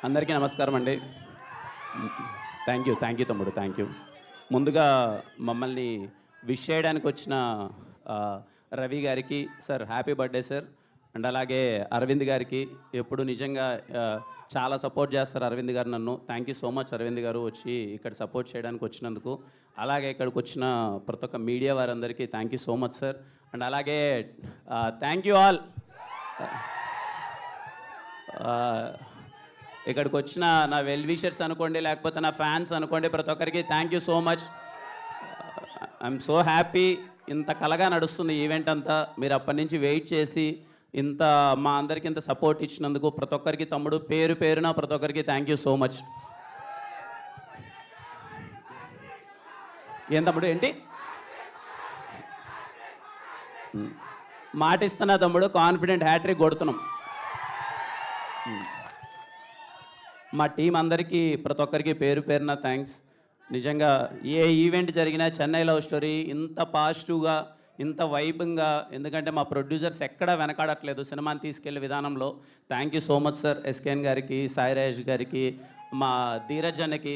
అందరికీ నమస్కారం అండి. థ్యాంక్ యూ తమ్ముడు. ముందుగా మమ్మల్ని విష్ చేయడానికి వచ్చిన రవి గారికి sir happy birthday sir. And అలాగే అరవింద్ గారికి ఎప్పుడు నిజంగా చాలా సపోర్ట్ చేస్తారు అరవింద్ గారు నన్ను. Thank you so much Aravind garu వచ్చి ఇక్కడ సపోర్ట్ చేయడానికి వచ్చినందుకు. అలాగే ఇక్కడికి వచ్చిన ప్రతి ఒక్క మీడియా వారందరికీ thank you so much sir. And అలాగే థ్యాంక్ యూ ఆల్. ఇక్కడికి వచ్చిన నా వెల్ విషర్స్ అనుకోండి, లేకపోతే నా ఫ్యాన్స్ అనుకోండి, ప్రతి ఒక్కరికి thank you so much. I'm so happy. ఇంత కలగా నడుస్తుంది ఈవెంట్ అంతా. మీరు అప్పటి నుంచి వెయిట్ చేసి ఇంత మా అందరికి ఇంత సపోర్ట్ ఇచ్చినందుకు ప్రతి ఒక్కరికి తమ్ముడు పేరు పేరున ప్రతి ఒక్కరికి థ్యాంక్ యూ సో మచ్. ఏం తమ్ముడు ఏంటి మాట ఇస్తున్నా తమ్ముడు, కాన్ఫిడెంట్ హ్యాట్రిక్ కొడుతున్నాం. మా టీం అందరికీ ప్రతి ఒక్కరికి పేరు పేరున థ్యాంక్స్. నిజంగా ఏ ఈవెంట్ జరిగినా చెన్నై లవ్ స్టోరీ ఇంత పాజిటివ్గా, ఇంత వైబ్గా, ఎందుకంటే మా ప్రొడ్యూసర్స్ ఎక్కడా వెనకాడట్లేదు సినిమాని తీసుకెళ్లే విధానంలో. Thank you so much sir. SKN గారికి, సాయి రాజేష్ గారికి, మా ధీరజ్ అన్నకి.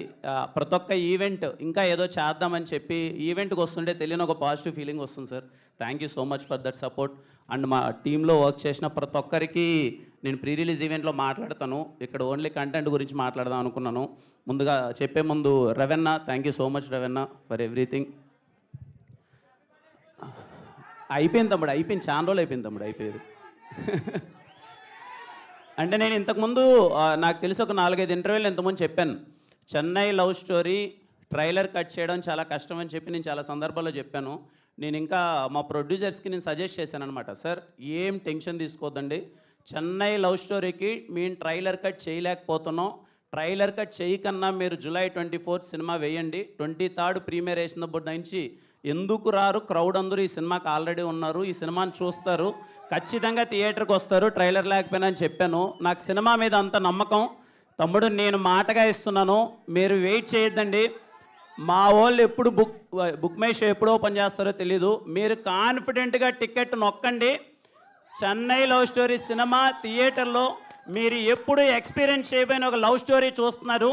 ప్రతి ఒక్క ఈవెంట్ ఇంకా ఏదో చేద్దామని చెప్పి ఈవెంట్కి వస్తుంటే తెలియని ఒక పాజిటివ్ ఫీలింగ్ వస్తుంది sir. Thank you so much for that support. And మా టీంలో వర్క్ చేసిన ప్రతి ఒక్కరికి నేను ప్రీ రిలీజ్ ఈవెంట్లో మాట్లాడతాను. ఇక్కడ ఓన్లీ కంటెంట్ గురించి మాట్లాడదాం అనుకున్నాను. ముందుగా చెప్పే ముందు Ravanna, thank you so much Ravanna for everything. అయిపోయింది తమ్ముడు, అయిపోయింది, చాలా రోజులు అయిపోయింది తమ్ముడు, అయిపోయేది. అంటే నేను ఇంతకుముందు నాకు తెలిసి ఒక 4-5 ఇంటర్వ్యూలు ఇంతకుముందు చెప్పాను. Chennai love story trailer cut చేయడం చాలా కష్టం అని చెప్పి నేను చాలా సందర్భాల్లో చెప్పాను. నేను ఇంకా మా ప్రొడ్యూసర్స్కి నేను సజెస్ట్ చేశాను అనమాట. సార్ ఏం టెన్షన్ తీసుకోవద్దండి, చెన్నై లవ్ స్టోరీకి మేము ట్రైలర్ కట్ చేయలేకపోతున్నాం. ట్రైలర్ కట్ చేయకన్నా మీరు July 24 సినిమా వేయండి. 23rd ప్రీమియర్ వేసినప్పటి నుంచి ఎందుకు రారు, క్రౌడ్ అందరూ ఈ సినిమాకి ఆల్రెడీ ఉన్నారు, ఈ సినిమాని చూస్తారు, ఖచ్చితంగా థియేటర్కి వస్తారు ట్రైలర్ లేకపోయినా అని చెప్పాను. నాకు సినిమా మీద అంత నమ్మకం తమ్ముడు, నేను మాటగా ఇస్తున్నాను. మీరు వెయిట్ చేయొద్దండి. మా వాళ్ళు ఎప్పుడు బుక్ మై షో ఎప్పుడు ఓపెన్ చేస్తారో తెలీదు. మీరు కాన్ఫిడెంట్గా టికెట్ నొక్కండి. చెన్నై లవ్ స్టోరీ సినిమా థియేటర్లో మీరు ఎప్పుడు ఎక్స్పీరియన్స్ చేయబోయిన ఒక లవ్ స్టోరీ చూస్తున్నారు.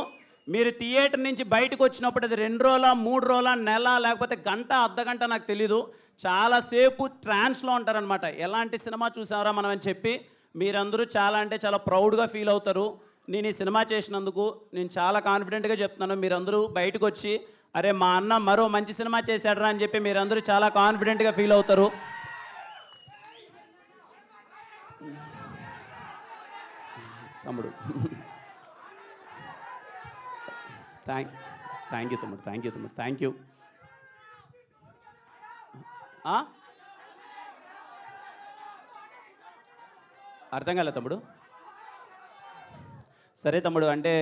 మీరు థియేటర్ నుంచి బయటకు వచ్చినప్పుడు అది 2 రోజుల, 3 రోజుల, నెల, లేకపోతే గంట, అర్ధగంట నాకు తెలీదు, చాలాసేపు ట్రాన్స్లో ఉంటారనమాట. ఎలాంటి సినిమా చూసారా మనం అని చెప్పి మీరందరూ చాలా అంటే చాలా ప్రౌడ్గా ఫీల్ అవుతారు. నేను ఈ సినిమా చేసినందుకు నేను చాలా కాన్ఫిడెంట్గా చెప్తున్నాను. మీరందరూ బయటకు వచ్చి అరే మా అన్న మరో మంచి సినిమా చేశాడరా అని చెప్పి మీరందరూ చాలా కాన్ఫిడెంట్గా ఫీల్ అవుతారు. తమ్ముడు థ్యాంక్ యూ తమ్ముడు, థ్యాంక్ యూ. అర్థం కాలే తమ్ముడు. సరే తమ్ముడు, అంటే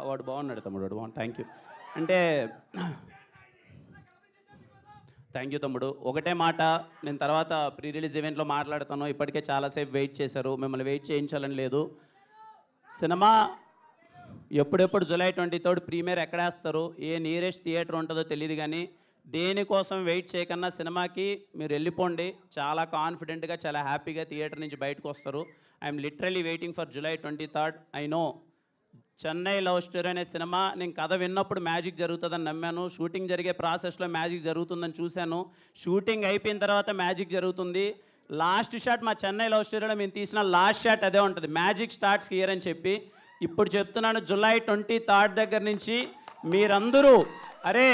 వాడు బాగున్నాడు తమ్ముడు, వాడు బాగున్నాడు. Thank you. అంటే థ్యాంక్ యూ తమ్ముడు. ఒకటే మాట, నేను తర్వాత ప్రీ రిలీజ్ ఈవెంట్లో మాట్లాడతాను. ఇప్పటికే చాలాసేపు వెయిట్ చేశారు, మిమ్మల్ని వెయిట్ చేయించాలని లేదు. సినిమా ఎప్పుడెప్పుడు July 23rd ప్రీమియర్ ఎక్కడేస్తారు, ఏ నియరెస్ట్ థియేటర్ ఉంటుందో తెలియదు, కానీ దేనికోసం వెయిట్ చేయకన్నా సినిమాకి మీరు వెళ్ళిపోండి. చాలా కాన్ఫిడెంట్గా, చాలా హ్యాపీగా థియేటర్ నుంచి బయటకు వస్తారు. I'm literally waiting for July 23rd. I know Chennai love story అనే సినిమా నేను కథ విన్నప్పుడు మ్యాజిక్ జరుగుతుందని నమ్మాను. షూటింగ్ జరిగే ప్రాసెస్లో మ్యాజిక్ జరుగుతుందని చూశాను. షూటింగ్ అయిపోయిన తర్వాత మ్యాజిక్ జరుగుతుంది. లాస్ట్ షాట్ మా చెన్నై లవ్ స్టోరీలో మేము తీసిన లాస్ట్ షాట్ అదే ఉంటుంది, మ్యాజిక్ స్టార్ట్స్ హియర్ అని చెప్పి. ఇప్పుడు చెప్తున్నాను, July 23rd దగ్గర నుంచి మీరందరూ అరే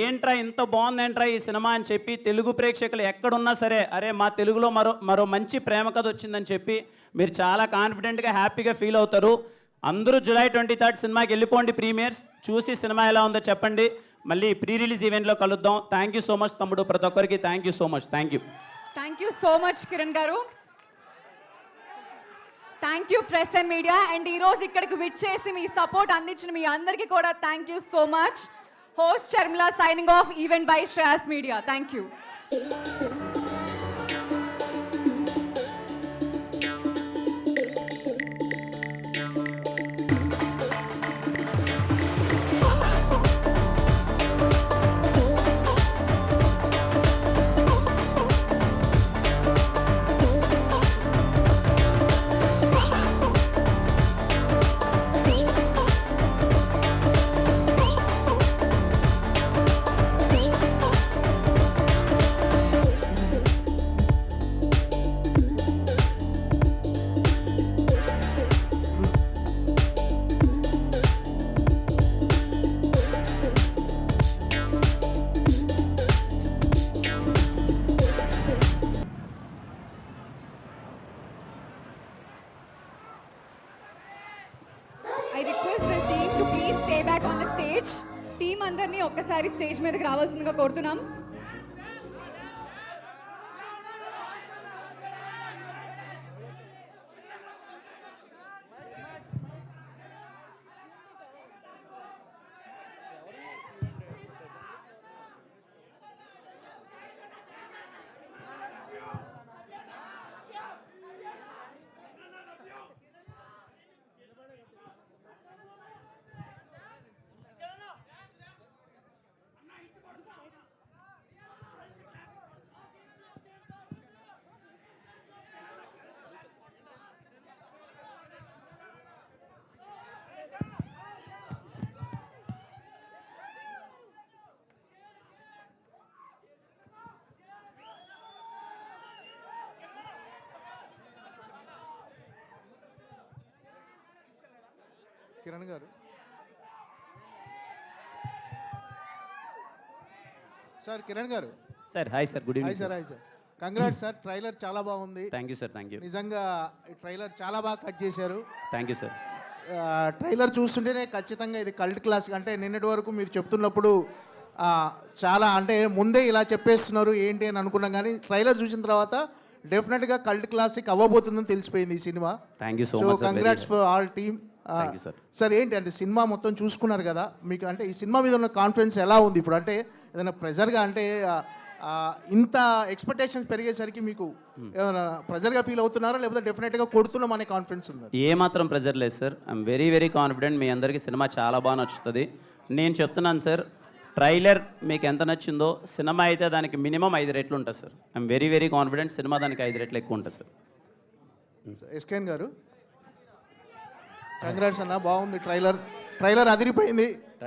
ఏంట్రా ఇంత బాగుందేంట్రా ఈ సినిమా అని చెప్పి తెలుగు ప్రేక్షకులు ఎక్కడున్నా సరే అరే మా తెలుగులో మరో మంచి ప్రేమ కథ వచ్చిందని చెప్పి మీరు చాలా కాన్ఫిడెంట్గా హ్యాపీగా ఫీల్ అవుతారు. అందరూ July 23rd సినిమాకి వెళ్ళిపోండి. ప్రీమియర్స్ చూసి సినిమా ఎలా ఉందో చెప్పండి. మళ్ళీ ప్రీ రిలీజ్ ఈవెంట్లో కలుద్దాం. థ్యాంక్ యూ సో మచ్ తమ్ముడు, ప్రతి ఒక్కరికి thank you so much. Thank you so much Kiran garu. Thank you press and media. And ఈరోజు ఇక్కడికి విచ్చేసి మీ సపోర్ట్ అందించిన మీ అందరికీ కూడా thank you so much. Host Sharmila signing off, event by Shreyas media. Thank you. Request the team to please stay back on the stage. Team అందరినీ ఒక్కసారి స్టేజ్ మీదకి రావాల్సిందిగా కోరుతున్నాం. కిరణ్ గారు, సార్ కిరణ్ గారు, sir hi sir, good hi evening sir, hi sir, congrats sir. Trailer చాలా బాగుంది. Thank you sir, thank you, నిజంగా ఈ ట్రైలర్ చాలా బాగా కట్ చేశారు. Thank you sir. ట్రైలర్ చూస్తుంటేనే ఖచ్చితంగా ఇది కల్ట్ క్లాస్. అంటే నిన్నటి వరకు మీరు చెప్తున్నప్పుడు చాలా అంటే ముందే ఇలా చెప్పేస్తున్నారు ఏంటి అని అనుకున్నాం, కానీ ట్రైలర్ చూసిన తర్వాత డెఫినెట్గా కల్ట్ క్లాసిక్ అవ్వబోతుందని తెలిసిపోయింది ఈ cinema. Thank you so so much sir, congrats for all team. Thank you sir. Sir ఏంటి అంటే సినిమా మొత్తం చూసుకున్నారు కదా, మీకు అంటే ఈ సినిమా మీద ఉన్న కాన్ఫిడెన్స్ ఎలా ఉంది ఇప్పుడు? అంటే ఏదైనా ప్రెజర్గా అంటే ఇంత ఎక్స్పెక్టేషన్స్ పెరిగేసరికి మీకు ఏమైనా ప్రెజర్గా ఫీల్ అవుతున్నారా, లేకపోతే డెఫినెట్గా కొడుతున్నాం అనే కాన్ఫిడెన్స్ ఉందా? ఏ మాత్రం ప్రెజర్ లేదు sir. I'm very very confident. మీ అందరికీ సినిమా చాలా బాగా నచ్చుతుంది. నేను చెప్తున్నాను సార్, ట్రైలర్ మీకు ఎంత నచ్చిందో సినిమా అయితే దానికి మినిమం 5 రెట్లు ఉంటుంది sir. I'm very very confident, cinema దానికి 5 రెట్లు ఎక్కువ ఉంటుంది సార్. ఎస్కేన్ గారు, కంగ్రాట్స్ అన్న, బాగుంది ట్రైలర్. ట్రైలర్ అదిరిపోయింది.